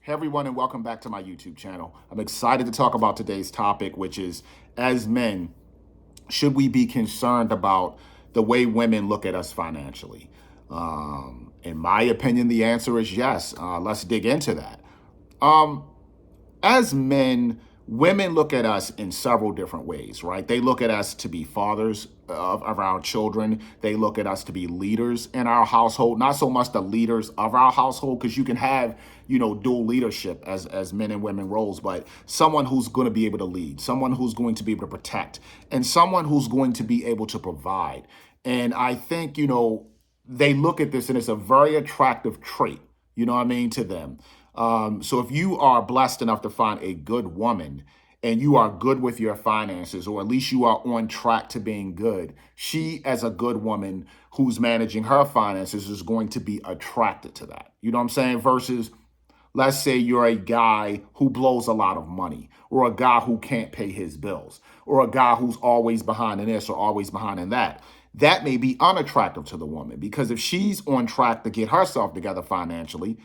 Hey everyone, and welcome back to my YouTube channel. I'm excited to talk about today's topic, which is, as men, should we be concerned about the way women look at us financially? In my opinion, the answer is yes. Let's dig into that. Um, as men, women look at us in several different ways, right? They look at us to be fathers of our children. They look at us to be leaders in our household, not so much the leaders of our household, because you can have, dual leadership as men and women roles, but someone who's going to be able to lead, someone who's going to be able to protect, and someone who's going to be able to provide. And I think, they look at this and it's a very attractive trait, to them. So if you are blessed enough to find a good woman and you are good with your finances, or at least you are on track to being good, she, as a good woman who's managing her finances, is going to be attracted to that. You know what I'm saying? Versus, let's say you're a guy who blows a lot of money, or a guy who can't pay his bills, or a guy who's always behind in this or always behind in that. That may be unattractive to the woman, because if she's on track to get herself together financially,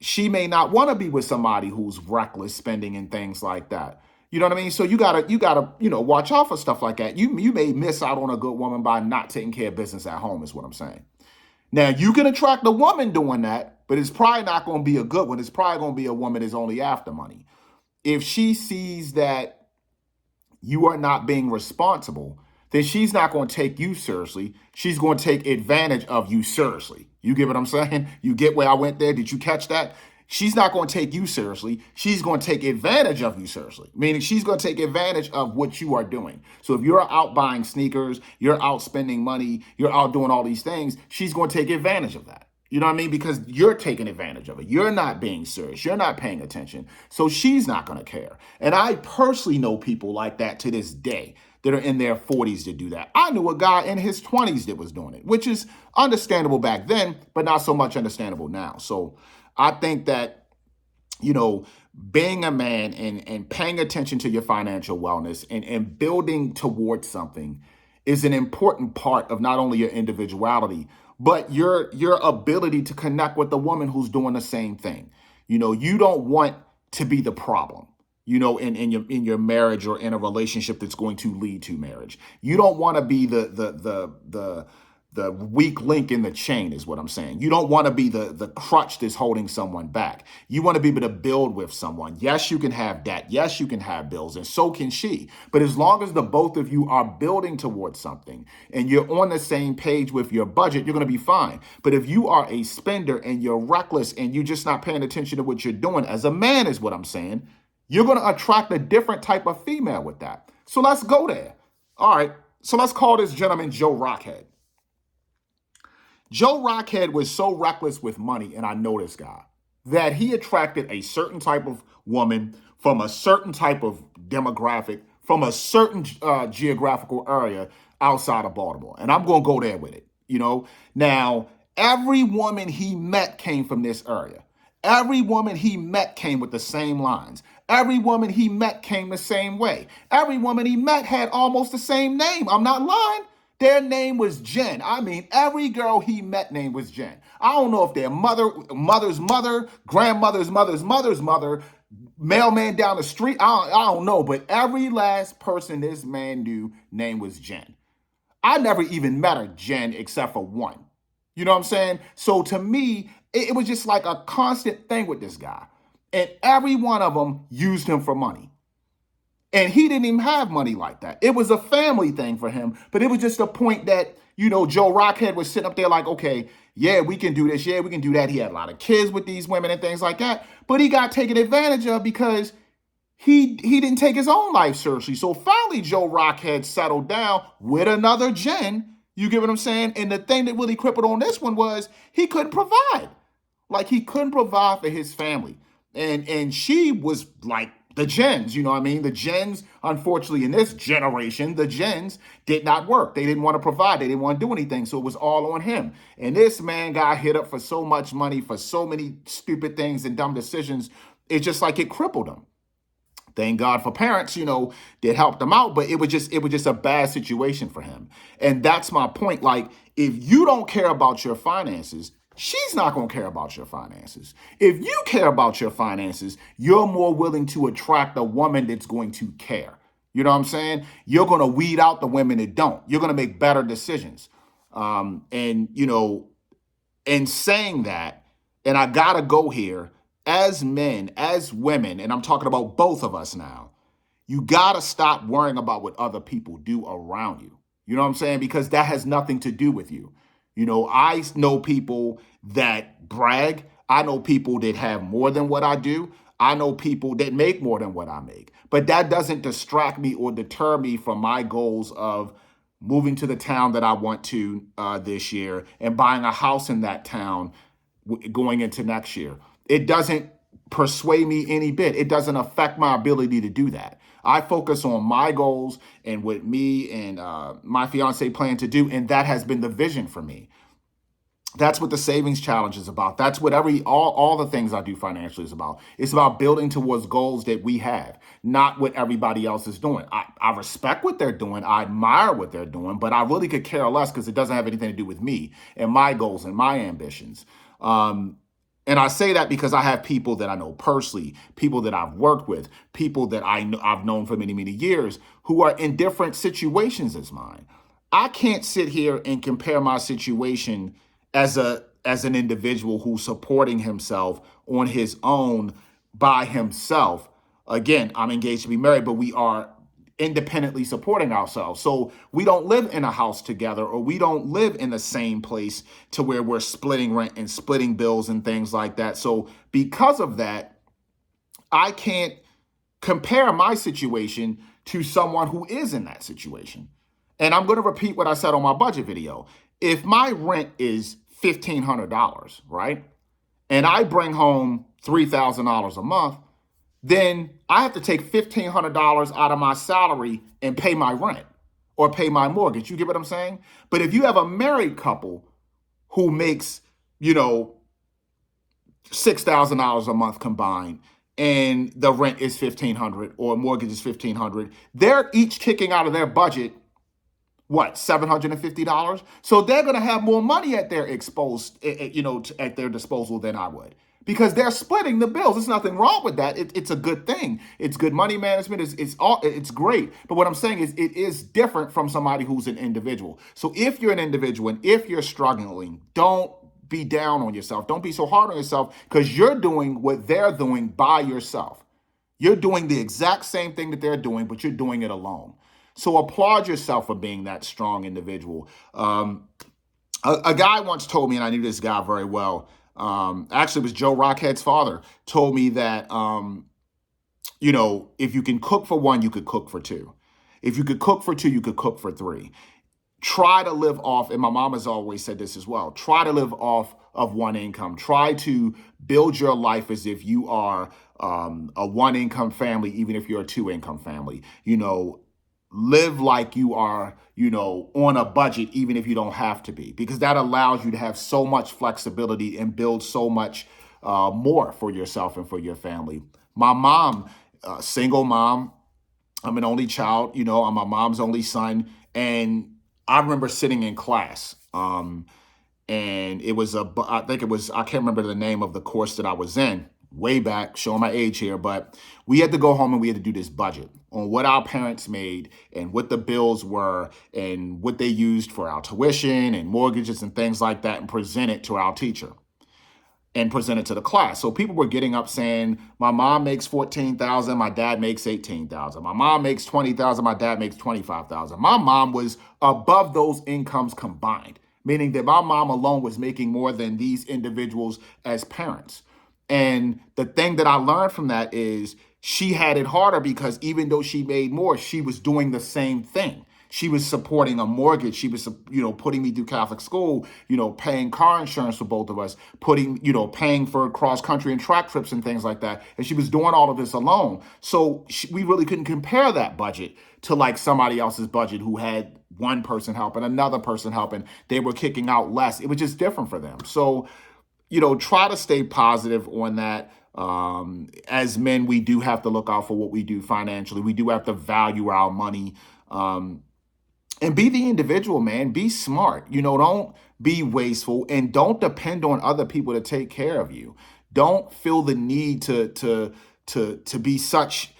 she may not want to be with somebody who's reckless spending and things like that. You know what I mean? So you gotta, watch out for stuff like that. You may miss out on a good woman by not taking care of business at home, is what I'm saying. Now you can attract a woman doing that, but it's probably not going to be a good one. It's probably going to be a woman that's only after money. If she sees that you are not being responsible, then she's not going to take you seriously. She's going to take advantage of you seriously. You get what I'm saying? You get where I went there? Did you catch that? She's not going to take you seriously. She's going to take advantage of you seriously, meaning she's going to take advantage of what you are doing. So if you're out buying sneakers, you're out spending money, you're out doing all these things, she's going to take advantage of that. You know what I mean? Because you're taking advantage of it. You're not being serious. You're not paying attention. So she's not going to care. And I personally know people like that to this day that are in their 40s to do that. I knew a guy in his 20s that was doing it, which is understandable back then, but not so much understandable now. So I think that, being a man and paying attention to your financial wellness and building towards something is an important part of not only your individuality, but your ability to connect with the woman who's doing the same thing. You don't want to be the problem, in your marriage or in a relationship that's going to lead to marriage. You don't want to be the weak link in the chain, is what I'm saying. You don't want to be the crutch that's holding someone back. You want to be able to build with someone. Yes, you can have debt. Yes, you can have bills, and so can she. But as long as the both of you are building towards something and you're on the same page with your budget, you're going to be fine. But if you are a spender and you're reckless and you're just not paying attention to what you're doing as a man, is what I'm saying, you're going to attract a different type of female with that. So let's go there. All right. So let's call this gentleman Joe Rockhead. Joe Rockhead was so reckless with money, and I know this guy, that he attracted a certain type of woman from a certain type of demographic, from a certain geographical area outside of Baltimore. And I'm going to go there with it. Now, every woman he met came from this area. Every woman he met came with the same lines. Every woman he met came the same way. Every woman he met had almost the same name. I'm not lying. Their name was Jen. I mean, every girl he met name was Jen. I don't know if their mother's mother, grandmother's mother's mother, mailman down the street. I don't know, but every last person this man knew name was Jen. I never even met a Jen except for one. You know what I'm saying? So to me, it was just like a constant thing with this guy. And every one of them used him for money. And he didn't even have money like that. It was a family thing for him. But it was just a point that, Joe Rockhead was sitting up there like, okay, yeah, we can do this. Yeah, we can do that. He had a lot of kids with these women and things like that. But he got taken advantage of because he didn't take his own life seriously. So finally, Joe Rockhead settled down with another Jen. You get what I'm saying? And the thing that really crippled on this one was he couldn't provide. Like, he couldn't provide for his family. And she was like, the gens, you know what I mean? The gens, unfortunately, in this generation, the gens did not work. They didn't want to provide. They didn't want to do anything. So it was all on him. And this man got hit up for so much money, for so many stupid things and dumb decisions. It's just like it crippled him. Thank God for parents, that helped him out, but it was just a bad situation for him. And that's my point. Like, if you don't care about your finances, she's not going to care about your finances. If you care about your finances, you're more willing to attract a woman that's going to care. You know what I'm saying? You're going to weed out the women that don't. You're going to make better decisions. And, you know, in saying that, and I got to go here, as men, as women, and I'm talking about both of us now, you got to stop worrying about what other people do around you. You know what I'm saying? Because that has nothing to do with you. You know, I know people that brag. I know people that have more than what I do. I know people that make more than what I make. But that doesn't distract me or deter me from my goals of moving to the town that I want to this year and buying a house in that town going into next year. It doesn't persuade me any bit. It doesn't affect my ability to do that. I focus on my goals and what me and my fiance plan to do, and that has been the vision for me. That's what the savings challenge is about. That's what all the things I do financially is about. It's about building towards goals that we have, not what everybody else is doing. I respect what they're doing. I admire what they're doing, but I really could care less because it doesn't have anything to do with me and my goals and my ambitions. And I say that because I have people that I know personally, people that I've worked with, people that I've known for many, many years who are in different situations as mine. I can't sit here and compare my situation as an individual who's supporting himself on his own by himself. Again, I'm engaged to be married, but we are independently supporting ourselves. So we don't live in a house together, or we don't live in the same place to where we're splitting rent and splitting bills and things like that. So because of that, I can't compare my situation to someone who is in that situation. And I'm going to repeat what I said on my budget video. If my rent is $1,500, right? And I bring home $3,000 a month, then I have to take $1,500 out of my salary and pay my rent or pay my mortgage. You get what I'm saying? But if you have a married couple who makes, you know, $6,000 a month combined, and the rent is $1,500 or mortgage is $1,500, they're each kicking out of their budget what, $750? So they're going to have more money at their at their disposal than I would, because they're splitting the bills. There's nothing wrong with that. It's a good thing. It's good money management. It's great. But what I'm saying is it is different from somebody who's an individual. So if you're an individual and if you're struggling, don't be down on yourself. Don't be so hard on yourself, because you're doing what they're doing by yourself. You're doing the exact same thing that they're doing, but you're doing it alone. So applaud yourself for being that strong individual. A guy once told me, and I knew this guy very well, actually it was Joe Rockhead's father, told me that, if you can cook for one, you could cook for two. If you could cook for two, you could cook for three. Try to live off, and my mom has always said this as well, try to live off of one income. Try to build your life as if you are a one income family, even if you're a two income family. Live like you are, on a budget, even if you don't have to be, because that allows you to have so much flexibility and build so much more for yourself and for your family. My mom, single mom, I'm an only child, I'm my mom's only son. And I remember sitting in class, and it was I can't remember the name of the course that I was in, way back, showing my age here, but we had to go home and we had to do this budget on what our parents made and what the bills were and what they used for our tuition and mortgages and things like that, and present it to our teacher and present it to the class. So people were getting up saying, my mom makes $14,000, my dad makes $18,000. My mom makes $20,000, my dad makes $25,000. My mom was above those incomes combined, meaning that my mom alone was making more than these individuals as parents. And the thing that I learned from that is she had it harder, because even though she made more, she was doing the same thing. She was supporting a mortgage. She was, putting me through Catholic school, paying car insurance for both of us, paying for cross country and track trips and things like that. And she was doing all of this alone. So we really couldn't compare that budget to like somebody else's budget who had one person helping, another person helping. They were kicking out less. It was just different for them. So, try to stay positive on that. As men, we do have to look out for what we do financially. We do have to value our money. And be the individual, man. Be smart. Don't be wasteful and don't depend on other people to take care of you. Don't feel the need to be such,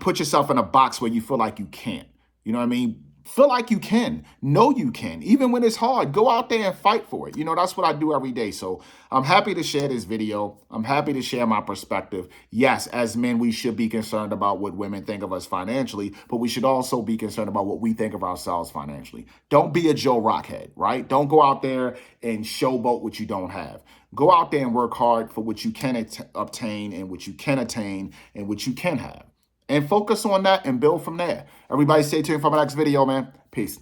put yourself in a box where you feel like you can't. You know what I mean? Feel like you can. Know you can. Even when it's hard, go out there and fight for it. That's what I do every day. So I'm happy to share this video. I'm happy to share my perspective. Yes, as men, we should be concerned about what women think of us financially, but we should also be concerned about what we think of ourselves financially. Don't be a Joe Rockhead, right? Don't go out there and showboat what you don't have. Go out there and work hard for what you can obtain and what you can attain and what you can have. And focus on that and build from there. Everybody stay tuned for my next video, man. Peace.